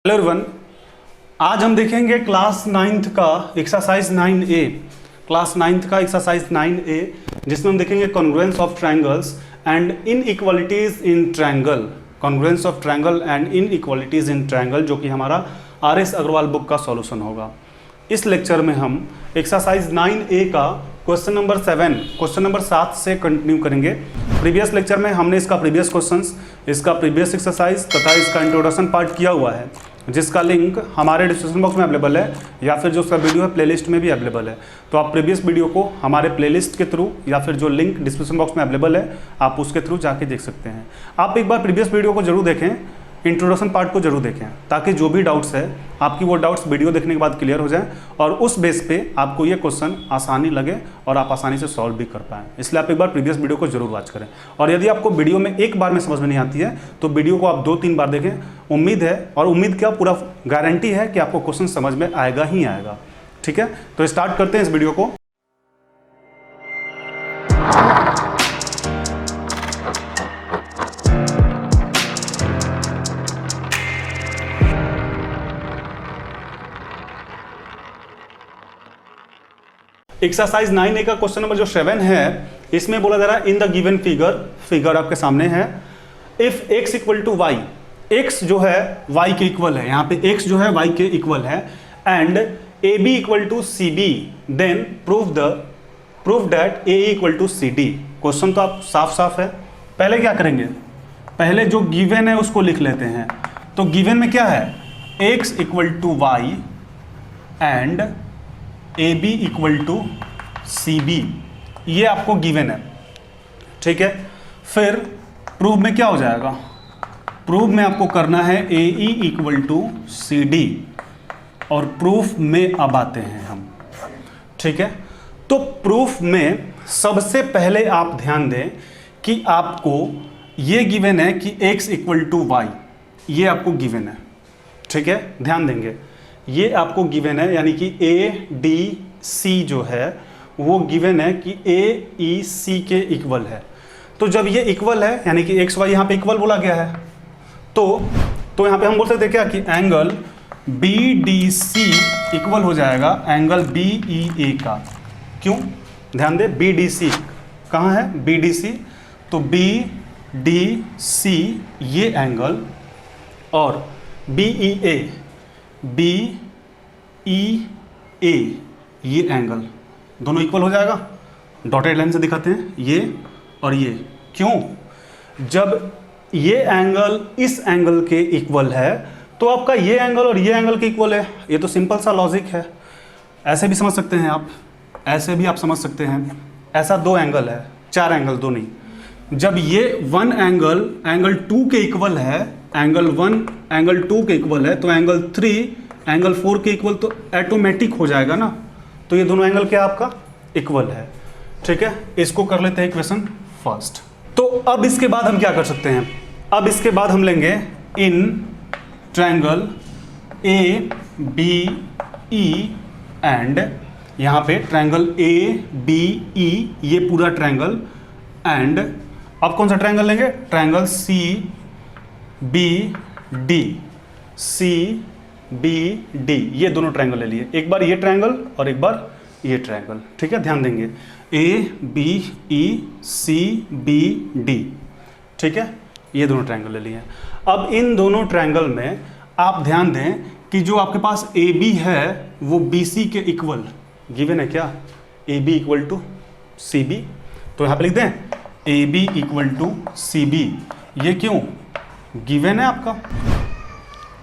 Hello everyone, आज हम देखेंगे क्लास 9th का एक्सरसाइज 9A। क्लास 9th का एक्सरसाइज 9A जिसमें हम देखेंगे congruence of triangles and inequalities in triangle. Congruence of triangle and inequalities in triangle, जो कि हमारा RS अग्रवाल बुक का सॉल्यूशन होगा। इस लेक्चर में हम एक्सरसाइज 9A का क्वेश्चन नंबर 7 से कंटिन्यू करेंगे। प्रीवियस लेक्चर में हमने इसका प्रीवियस क्वेश्चंस, इसका प्रीवियस एक्सरसाइज तथा इसका इंट्रोडक्शन पार्ट किया हुआ है, जिसका लिंक हमारे डिस्क्रिप्शन बॉक्स में अवेलेबल है या फिर जो उसका वीडियो है प्लेलिस्ट में भी अवेलेबल है। तो आप प्रीवियस वीडियो को हमारे प्लेलिस्ट के थ्रू या फिर जो लिंक डिस्क्रिप्शन बॉक्स में अवेलेबल है आप उसके थ्रू जाके देख सकते हैं। आप एक बार प्रीवियस वीडियो को जरूर देखें, इंट्रोडक्शन पार्ट को जरूर देखें, ताकि जो भी डाउट्स है आपकी वो डाउट्स वीडियो देखने के बाद क्लियर हो जाए और उस बेस पे आपको ये क्वेश्चन आसानी लगे और आप आसानी से सॉल्व भी कर पाएँ। इसलिए आप एक बार प्रीवियस वीडियो को जरूर वॉच करें। और यदि आपको वीडियो में एक बार में समझ में नहीं आती है तो वीडियो को आप 2-3 बार देखें। उम्मीद है, और उम्मीद क्या पूरा गारंटी है कि आपको क्वेश्चन समझ में आएगा ही आएगा। ठीक है, तो स्टार्ट करते हैं इस वीडियो को। एक्सरसाइज 9A का क्वेश्चन नंबर जो 7 है, इसमें बोला जा रहा है इन द गिवन फिगर आपके सामने है, if x equal to Y, x जो है y के इक्वल है, यहाँ पे x जो है y के इक्वल है, and AB equal to CB, then prove that AE equal to CD। Question तो आप साफ है। पहले क्या करेंगे, पहले जो गिवन है उसको लिख लेते हैं। तो गिवन में क्या है, x equal to Y and AB equal to CB, ये आपको गिवन है। ठीक है, फिर प्रूव में क्या हो जाएगा, प्रूव में आपको करना है AE इक्वल टू CD, और प्रूफ में अब आते हैं हम। ठीक है, तो प्रूफ में सबसे पहले आप ध्यान दें कि आपको ये गिवन है कि x इक्वल टू वाई, ये आपको गिवन है। ठीक है, ध्यान देंगे, ये आपको गिवन है, यानी कि ADC जो है वो गिवन है कि AEC के इक्वल है। तो जब ये इक्वल है, यानी कि एक्स वाई यहाँ पे इक्वल बोला गया है, तो यहाँ पे हम बोल सकते हैं क्या कि एंगल BDC इक्वल हो जाएगा एंगल BEA का। क्यों, ध्यान दे, BDC कहाँ है, BDC, तो BDC ये एंगल और BEA ये एंगल दोनों इक्वल हो जाएगा। डॉटेड लाइन से दिखाते हैं, ये और ये। क्यों, जब ये एंगल इस एंगल के इक्वल है तो आपका ये एंगल और ये एंगल के इक्वल है। ये तो सिंपल सा लॉजिक है। ऐसे भी समझ सकते हैं आप, ऐसे भी आप समझ सकते हैं। ऐसा 2 एंगल है, 4 एंगल, 2 नहीं। जब ये 1 एंगल 2 के इक्वल है, एंगल 1 एंगल 2 के इक्वल है, तो एंगल 3 एंगल 4 के इक्वल तो ऑटोमेटिक हो जाएगा ना। तो ये दोनों एंगल क्या आपका इक्वल है। ठीक है, इसको कर लेते हैं इक्वेशन फर्स्ट। तो अब इसके बाद हम क्या कर सकते हैं, अब इसके बाद हम लेंगे इन ट्रायंगल ABE एंड यहाँ पे ट्रायंगल ABE, ये पूरा ट्रायंगल, एंड अब कौन सा ट्रायंगल लेंगे, ट्रायंगल CBD, ये दोनों ट्रायंगल ले लिए। एक बार ये ट्रायंगल और एक बार ये ट्रायंगल। ठीक है, ध्यान देंगे, ABECBD। ठीक है, ये दोनों ट्रायंगल ले लिए। अब इन दोनों ट्रायंगल में आप ध्यान दें कि जो आपके पास AB है वो BC के इक्वल गिवन है। क्या, AB इक्वल टू CB, तो यहाँ पे लिख दें AB इक्वल टू CB। ये क्यों, गिवन है आपका।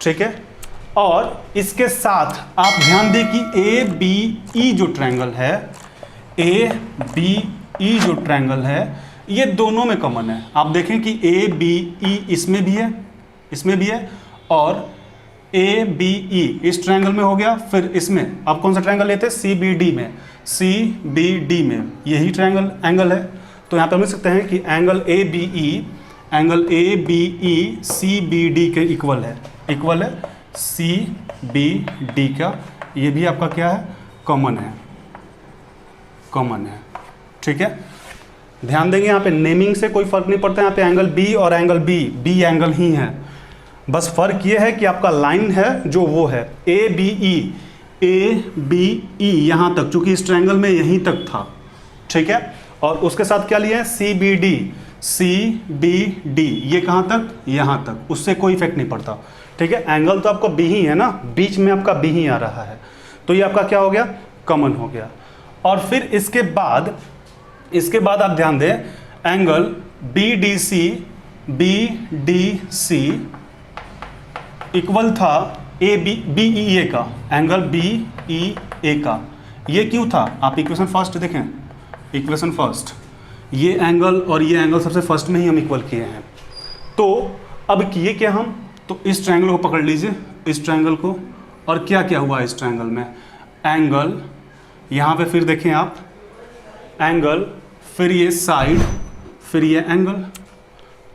ठीक है, और इसके साथ आप ध्यान दें कि ABE जो ट्रायंगल है, ABE जो ट्रायंगल है, ये दोनों में कॉमन है। आप देखें कि ABE इसमें भी है, इसमें भी है, और ABE इस ट्रायंगल में हो गया। फिर इसमें आप कौन सा ट्रायंगल लेते हैं, CBD में, CBD में यही ट्रायंगल एंगल है। तो यहाँ पर मिल सकते हैं कि एंगल ABE CBD के इक्वल है CBD का। ये भी आपका क्या है, कॉमन है। ठीक है, ध्यान देंगे यहाँ पे नेमिंग से कोई फर्क नहीं पड़ता। यहाँ पे एंगल B और एंगल B एंगल ही है। बस फर्क ये है कि आपका लाइन है जो वो है ए बी ई यहां तक, चूंकि इस ट्रायंगल में यहीं तक था, ठीक है। और उसके साथ क्या लिया है, सी बी डी, ये कहां तक, यहां तक, उससे कोई इफेक्ट नहीं पड़ता, ठीक है। एंगल तो आपका बी ही है ना, बीच में आपका बी ही आ रहा है, तो ये आपका क्या हो गया, कॉमन हो गया। और फिर इसके बाद आप ध्यान दें, angle B D C equal था ए बी ई ए का, एंगल बी ई ए का। ये क्यों था, आप इक्वेशन फर्स्ट देखें, इक्वेशन फर्स्ट, ये एंगल और ये एंगल सबसे फर्स्ट में ही हम इक्वल किए हैं। तो अब किए क्या हम, तो इस ट्रायंगल को पकड़ लीजिए, इस ट्रायंगल को, और क्या क्या हुआ इस ट्रायंगल में, एंगल यहाँ पे फिर देखें आप, एंगल, फिर ये साइड, फिर ये एंगल,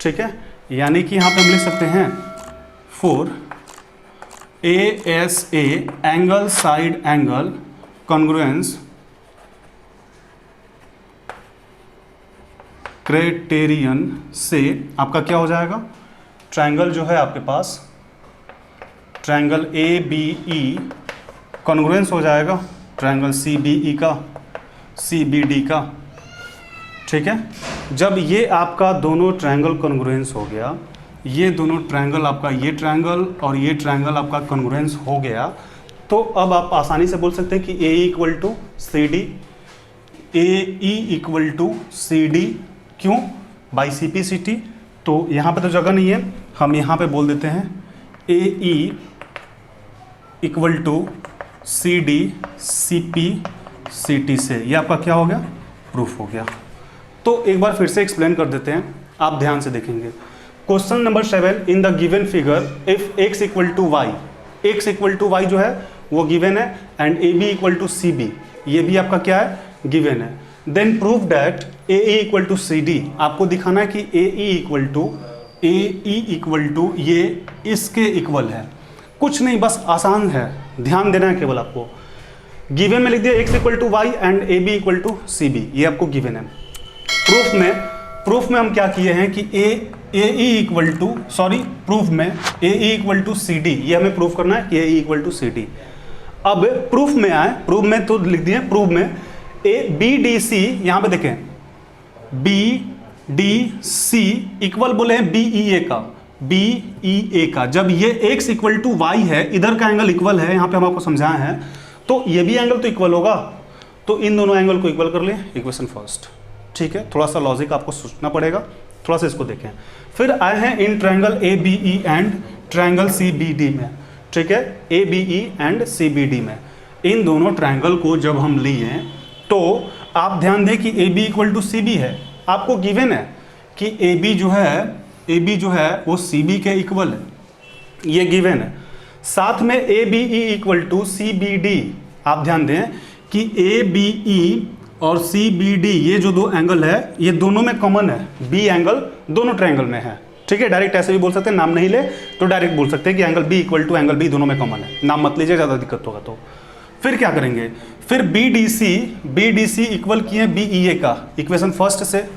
ठीक है। यानी कि यहाँ पे हम लिख सकते हैं for ASA angle side angle congruence criterion से आपका क्या हो जाएगा, ट्रायंगल जो है आपके पास, ट्रायंगल ABE कॉन्ग्रुएंस हो जाएगा ट्रायंगल CBE का, CBD का, ठीक है। जब ये आपका दोनों ट्रायंगल कॉन्ग्रुएंस हो गया, ये दोनों ट्रायंगल आपका, ये ट्रायंगल और ये ट्रायंगल आपका कॉन्ग्रुएंस हो गया, तो अब आप आसानी से बोल सकते हैं कि AE equal to CD, AE equal to CD, क्यों, बाई CP/CT। तो यहाँ पे तो जगह नहीं है, हम यहाँ पे बोल देते हैं AE equal to CD CP/CT से, ये आपका क्या हो गया, प्रूफ हो गया। तो एक बार फिर से एक्सप्लेन कर देते हैं, आप ध्यान से देखेंगे। Question number 7, in the given figure if x equal to Y, x equal to Y जो है वो गिवन है, and AB equal to CB, ये भी आपका क्या है, गिवन है। Then prove that AE equal to CD, आपको दिखाना है कि AE इक्वल टू ये इसके इक्वल है, कुछ नहीं, बस आसान है, ध्यान देना है केवल आपको। गिवन में लिख दिया x equal to Y and AB equal to CB, ये आपको गिवन है। प्रूफ में हम क्या किए हैं कि प्रूफ में AE इक्वल टू CD, ये हमें प्रूफ करना है कि AE इक्वल टू CD। अब प्रूफ में आए, प्रूफ में तो लिख दिए, प्रूफ में BDC, यहां पे देखें BDC इक्वल बोले हैं BEA का, जब ये x इक्वल टू वाई है, इधर का एंगल इक्वल है, यहां पे हम आपको समझाए हैं, तो ये भी एंगल तो इक्वल होगा, तो इन दोनों एंगल को इक्वल कर ले, इक्वेशन फर्स्ट, ठीक है। थोड़ा सा लॉजिक आपको सोचना पड़ेगा, थोड़ा सा इसको देखें। फिर आए हैं in triangle ABE and triangle CBD में, ठीक है, ABE एंड CBD में, इन दोनों ट्रायंगल को जब हम लिए तो आप ध्यान दें कि AB इक्वल टू CB है, आपको गिवन है कि AB जो है वो CB के इक्वल है, ये गिवन है। साथ में ABE इक्वल टू CBD, आप ध्यान दें कि ABE और CBD ये जो दो एंगल है, ये दोनों में कॉमन है, B एंगल दोनों ट्रायंगल में है, ठीक है। डायरेक्ट ऐसे भी बोल सकते हैं, नाम नहीं ले तो डायरेक्ट बोल सकते हैं कि angle B equal to angle B दोनों में कॉमन है, नाम मत लीजिए, ज़्यादा दिक्कत होगा। तो फिर क्या करेंगे, फिर BDC इक्वल किए BEA का, इक्वेशन फर्स्ट से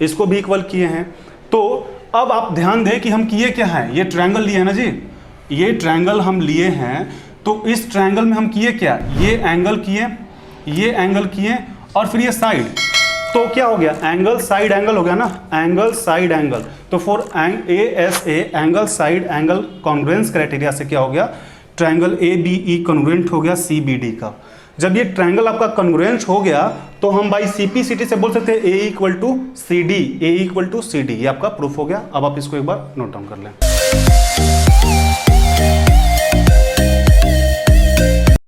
इसको भी इक्वल किए हैं। तो अब आप ध्यान दें कि हम किए क्या हैं, ये ट्रायंगल लिए हैं ना जी, ये ट्रायंगल हम लिए हैं, तो इस ट्रायंगल में हम किए क्या, ये एंगल किए और फिर ये साइड, तो क्या हो गया, एंगल साइड एंगल हो गया ना, एंगल साइड एंगल। तो for ASA angle side angle congruence criteria से क्या हो गया, ट्रायंगल ABE कॉन्ग्रुएंट हो गया CBD का। जब ये ट्रायंगल आपका कॉन्ग्रुएंट हो गया तो हम बाई CP/CT से बोल सकते हैं AE इक्वल टू CD, ये आपका प्रूफ हो गया। अब आप इसको एक बार नोट डाउन कर लें।